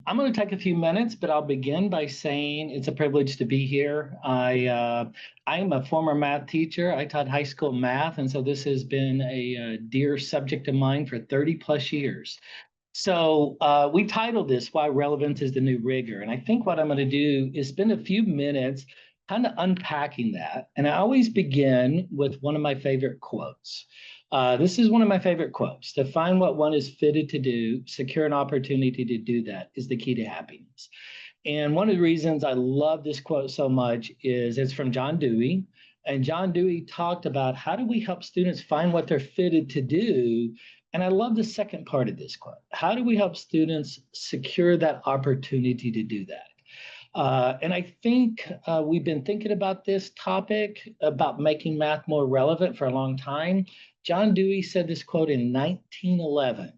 I'm going to take a few minutes, but I'll begin by saying it's a privilege to be here. I am a former math teacher. I taught high school math, and so this has been a dear subject of mine for 30 plus years. So we titled this "Why Relevance is the New Rigor," and I think what I'm going to do is spend a few minutes kind of unpacking that. And I always begin with one of my favorite quotes. This is one of my favorite quotes. To find what one is fitted to do, secure an opportunity to do that is the key to happiness. And one of the reasons I love this quote so much is it's from John Dewey. And John Dewey talked about how do we help students find what they're fitted to do. And I love the second part of this quote. How do we help students secure that opportunity to do that? And I think we've been thinking about this topic, about making math more relevant for a long time. John Dewey said this quote in 1911.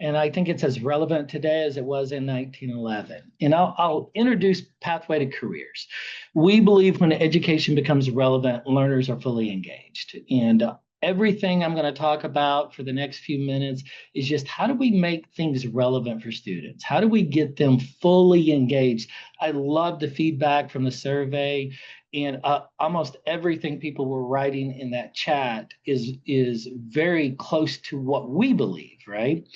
And I think it's as relevant today as it was in 1911. And I'll introduce Pathway to Careers. We believe when education becomes relevant, learners are fully engaged. And everything I'm going to talk about for the next few minutes is just how do we make things relevant for students? How do we get them fully engaged? I love the feedback from the survey. And almost everything people were writing in that chat is very close to what we believe, right?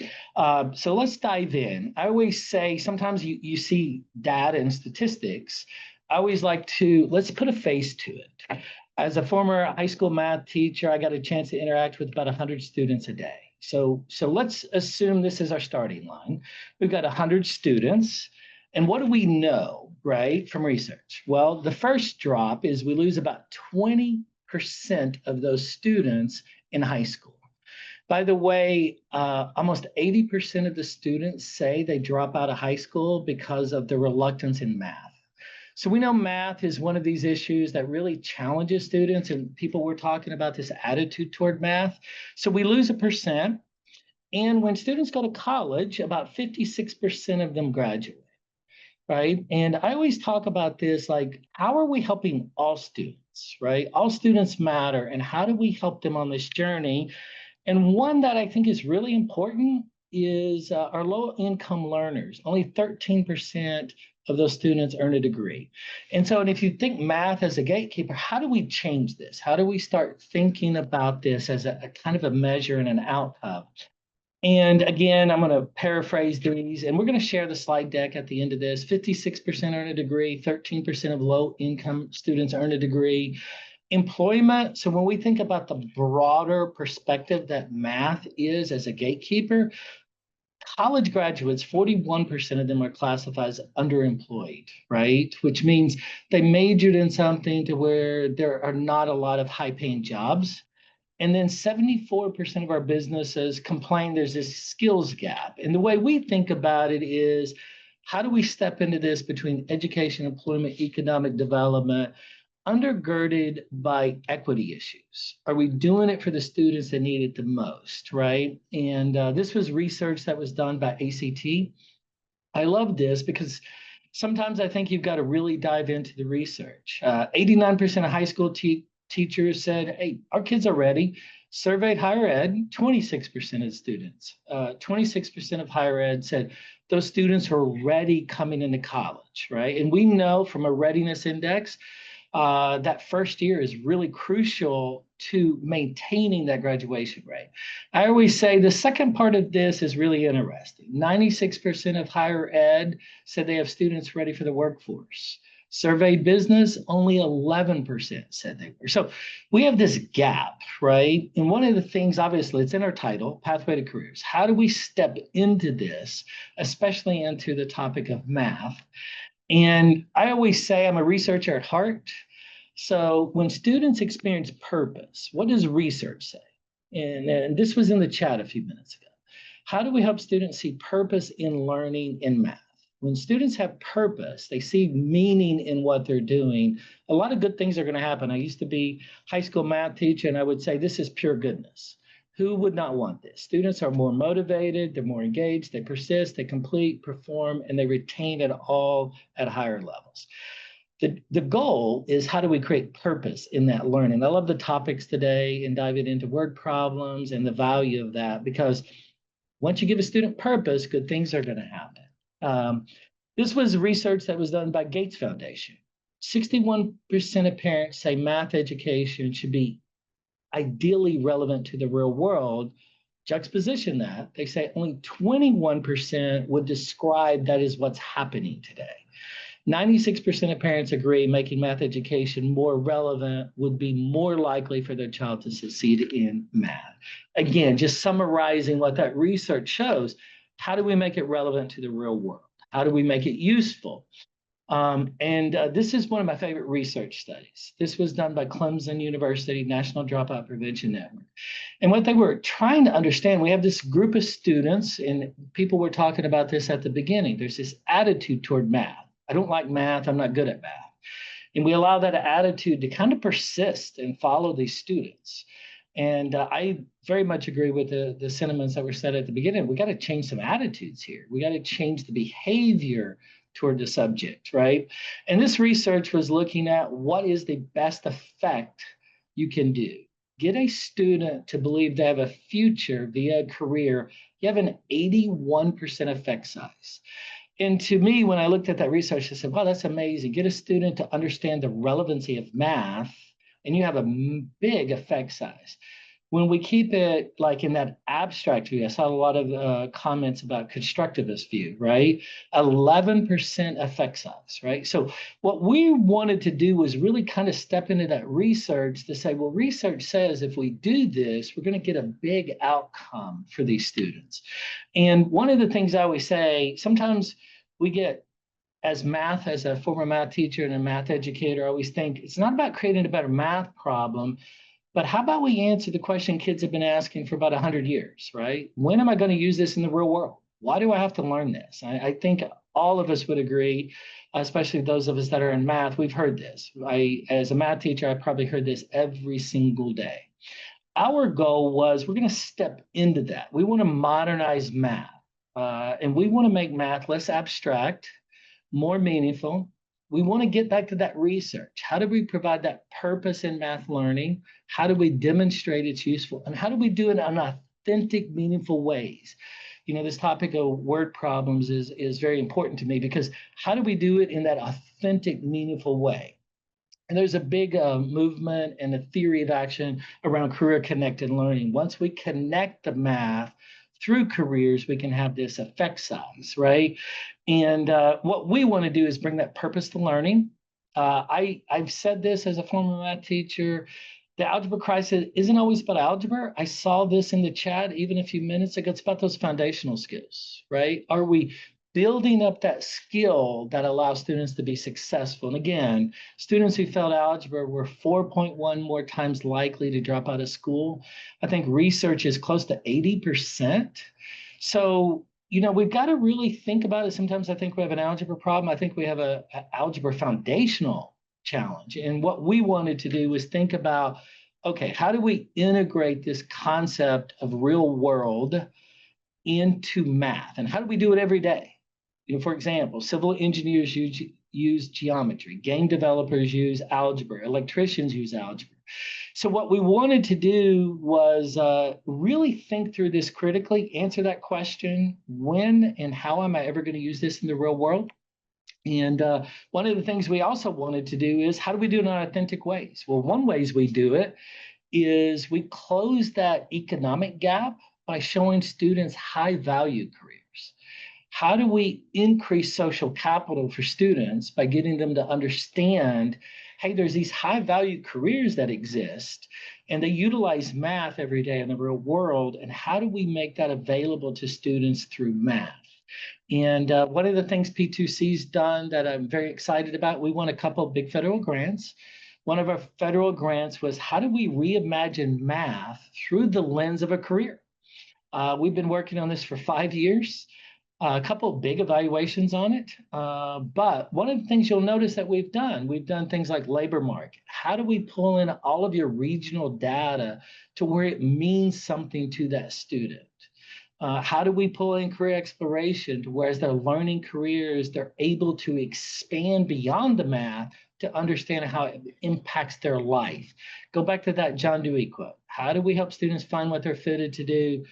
So let's dive in. I always say sometimes you see data and statistics. I always like to, let's put a face to it. As a former high school math teacher, I got a chance to interact with about 100 students a day. So let's assume this is our starting line. We've got 100 students. And what do we know, right, from research? Well, the first drop is we lose about 20% of those students in high school. By the way, almost 80% of the students say they drop out of high school because of the reluctance in math. So we know math is one of these issues that really challenges students, and people were talking about this attitude toward math. So we lose 1%. And when students go to college, about 56% of them graduate. Right. And I always talk about this, like, how are we helping all students, right? All students matter. And how do we help them on this journey? And one that I think is really important is our low income learners. Only 13% of those students earn a degree. And so, and if you think math as a gatekeeper, how do we change this? How do we start thinking about this as a kind of a measure and an outcome? And again, I'm going to paraphrase these, and we're going to share the slide deck at the end of this. 56% earn a degree, 13% of low-income students earn a degree. Employment, so when we think about the broader perspective that math is as a gatekeeper, college graduates, 41% of them are classified as underemployed, right? Which means they majored in something to where there are not a lot of high-paying jobs. And then 74% of our businesses complain there's this skills gap. And the way we think about it is, how do we step into this between education, employment, economic development, undergirded by equity issues? Are we doing it for the students that need it the most, right? And this was research that was done by ACT. I love this because sometimes I think you've got to really dive into the research. 89% of high school teachers said, hey, our kids are ready. Surveyed higher ed, 26% of students, 26% of higher ed said those students are ready coming into college, right? And we know from a readiness index that first year is really crucial to maintaining that graduation rate. I always say the second part of this is really interesting. 96% of higher ed said they have students ready for the workforce. Surveyed business, only 11% said they were. So we have this gap, right? And one of the things, obviously, it's in our title, Pathway to Careers. How do we step into this, especially into the topic of math? And I always say I'm a researcher at heart. So when students experience purpose, what does research say? And this was in the chat a few minutes ago. How do we help students see purpose in learning in math? When students have purpose, they see meaning in what they're doing, a lot of good things are going to happen. I used to be high school math teacher, and I would say this is pure goodness. Who would not want this? Students are more motivated, they're more engaged, they persist, they complete, perform, and they retain it all at higher levels. The goal is, how do we create purpose in that learning? I love the topics today and diving into word problems and the value of that, because once you give a student purpose, good things are going to happen. This was research that was done by Gates Foundation. 61% of parents say math education should be ideally relevant to the real world. Juxtaposition that, they say only 21% would describe that is what's happening today. 96% of parents agree making math education more relevant would be more likely for their child to succeed in math. Again, just summarizing what that research shows, how do we make it relevant to the real world? How do we make it useful? This is one of my favorite research studies. This was done by Clemson University National Dropout Prevention Network. And what they were trying to understand, we have this group of students, and people were talking about this at the beginning. There's this attitude toward math. I don't like math. I'm not good at math. And we allow that attitude to kind of persist and follow these students. And I very much agree with the sentiments that were said at the beginning. We got to change some attitudes here. We got to change the behavior toward the subject, right? And this research was looking at what is the best effect you can do. Get a student to believe they have a future via a career. You have an 81% effect size. And to me, when I looked at that research, I said, wow, that's amazing. Get a student to understand the relevancy of math, and you have a big effect size. When we keep it like in that abstract view, I saw a lot of comments about constructivist view, right? 11% effect size, right? So what we wanted to do was really kind of step into that research to say, well, research says if we do this, we're going to get a big outcome for these students. And one of the things I always say, sometimes we get, as a former math teacher and a math educator, I always think it's not about creating a better math problem, but how about we answer the question kids have been asking for about 100 years, right? When am I going to use this in the real world? Why do I have to learn this? I think all of us would agree, especially those of us that are in math, we've heard this. As a math teacher, I probably heard this every single day. Our goal was we're going to step into that. We want to modernize math, and we want to make math less abstract, more meaningful. We want to get back to that research. How do we provide that purpose in math learning? How do we demonstrate it's useful? And how do we do it in authentic, meaningful ways? You know, this topic of word problems is very important to me, because how do we do it in that authentic, meaningful way? And there's a big movement and a theory of action around career-connected learning. Once we connect the math through careers, we can have this effect size, right? And what we want to do is bring that purpose to learning. I've said this as a former math teacher. The algebra crisis isn't always about algebra. I saw this in the chat even a few minutes ago. It's about those foundational skills, right? Are we building up that skill that allows students to be successful? And again, students who failed algebra were 4.1 more times likely to drop out of school. I think research is close to 80%. So, you know, we've got to really think about it. Sometimes I think we have an algebra problem. I think we have an algebra foundational challenge. And what we wanted to do was think about, okay, how do we integrate this concept of real world into math? And how do we do it every day? You know, for example, civil engineers use geometry, game developers use algebra, electricians use algebra. So what we wanted to do was really think through this critically, answer that question, when and how am I ever going to use this in the real world? And one of the things we also wanted to do is, how do we do it in authentic ways? Well, one ways we do it is we close that economic gap by showing students high value careers. How do we increase social capital for students by getting them to understand, hey, there's these high value careers that exist and they utilize math every day in the real world, and how do we make that available to students through math? And one of the things P2C's done that I'm very excited about, we won a couple of big federal grants. One of our federal grants was, how do we reimagine math through the lens of a career? We've been working on this for 5 years, a couple of big evaluations on it. But one of the things you'll notice that we've done things like labor market. How do we pull in all of your regional data to where it means something to that student? How do we pull in career exploration to where as they're learning careers, they're able to expand beyond the math to understand how it impacts their life? Go back to that John Dewey quote. How do we help students find what they're fitted to do?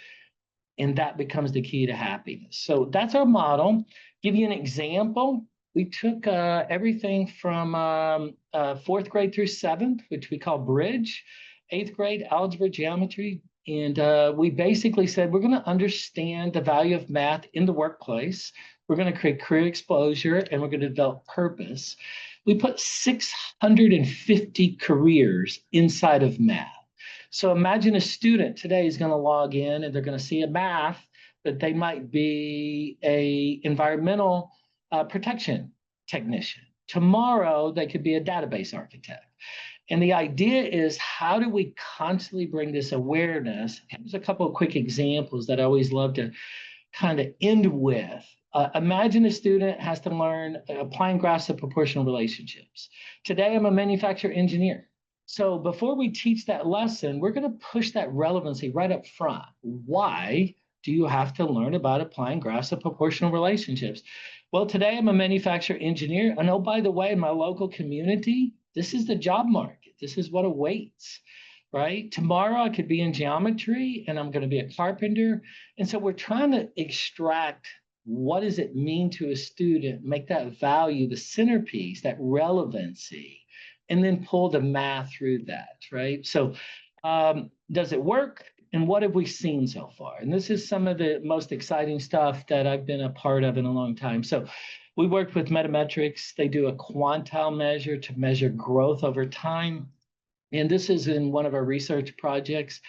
And that becomes the key to happiness. So that's our model. Give you an example. We took everything from fourth grade through seventh, which we call bridge, eighth grade algebra, geometry, and we basically said we're going to understand the value of math in the workplace. We're going to create career exposure, and we're going to develop purpose. We put 650 careers inside of math. So imagine a student today is going to log in and they're going to see a math, but they might be a environmental protection technician. Tomorrow, they could be a database architect. And the idea is, how do we constantly bring this awareness? Here's a couple of quick examples that I always love to kind of end with. Imagine a student has to learn applying graphs of proportional relationships. Today, I'm a manufacturer engineer. So before we teach that lesson, we're going to push that relevancy right up front. Why do you have to learn about applying graphs of proportional relationships? Well, today I'm a manufacturer engineer. And oh, by the way, in my local community, this is the job market. This is what awaits, right? Tomorrow I could be in geometry and I'm going to be a carpenter. And so we're trying to extract what does it mean to a student, make that value the centerpiece, that relevancy, and then pull the math through that, right? So does it work? And what have we seen so far? And this is some of the most exciting stuff that I've been a part of in a long time. So we worked with Metametrics. They do a quantile measure to measure growth over time. And this is in one of our research projects.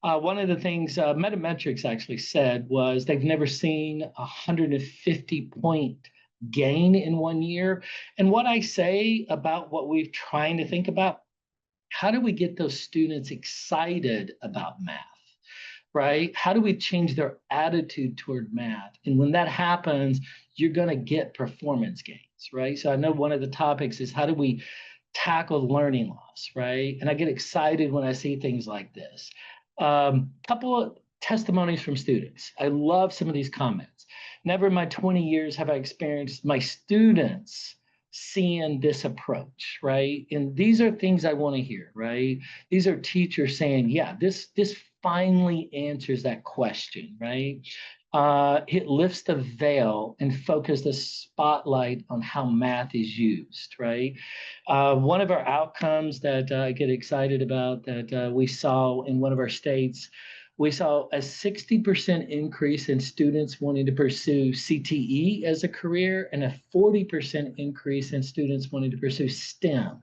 One of the things Metametrics actually said was they've never seen a 150-point gain in 1 year. And what I say about what we're trying to think about, how do we get those students excited about math, right? How do we change their attitude toward math? And when that happens, you're going to get performance gains, right? So I know one of the topics is how do we tackle learning loss, right? And I get excited when I see things like this. Couple of testimonies from students. I love some of these comments. Never in my 20 years have I experienced my students seeing this approach, right? And these are things I want to hear, right? These are teachers saying, yeah, this finally answers that question, right? It lifts the veil and focuses the spotlight on how math is used, right? One of our outcomes that I get excited about that we saw in one of our states, we saw a 60% increase in students wanting to pursue CTE as a career and a 40% increase in students wanting to pursue STEM.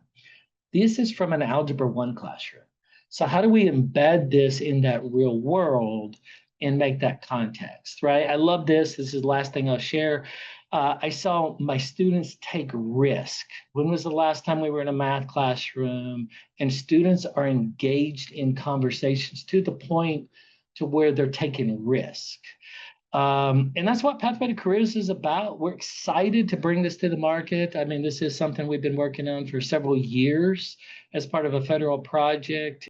This is from an Algebra 1 classroom. So how do we embed this in that real world and make that context, right? I love this. This is the last thing I'll share. I saw my students take risk. When was the last time we were in a math classroom and students are engaged in conversations to the point to where they're taking risk? And that's what Pathway to Careers is about. We're excited to bring this to the market. I mean, this is something we've been working on for several years as part of a federal project.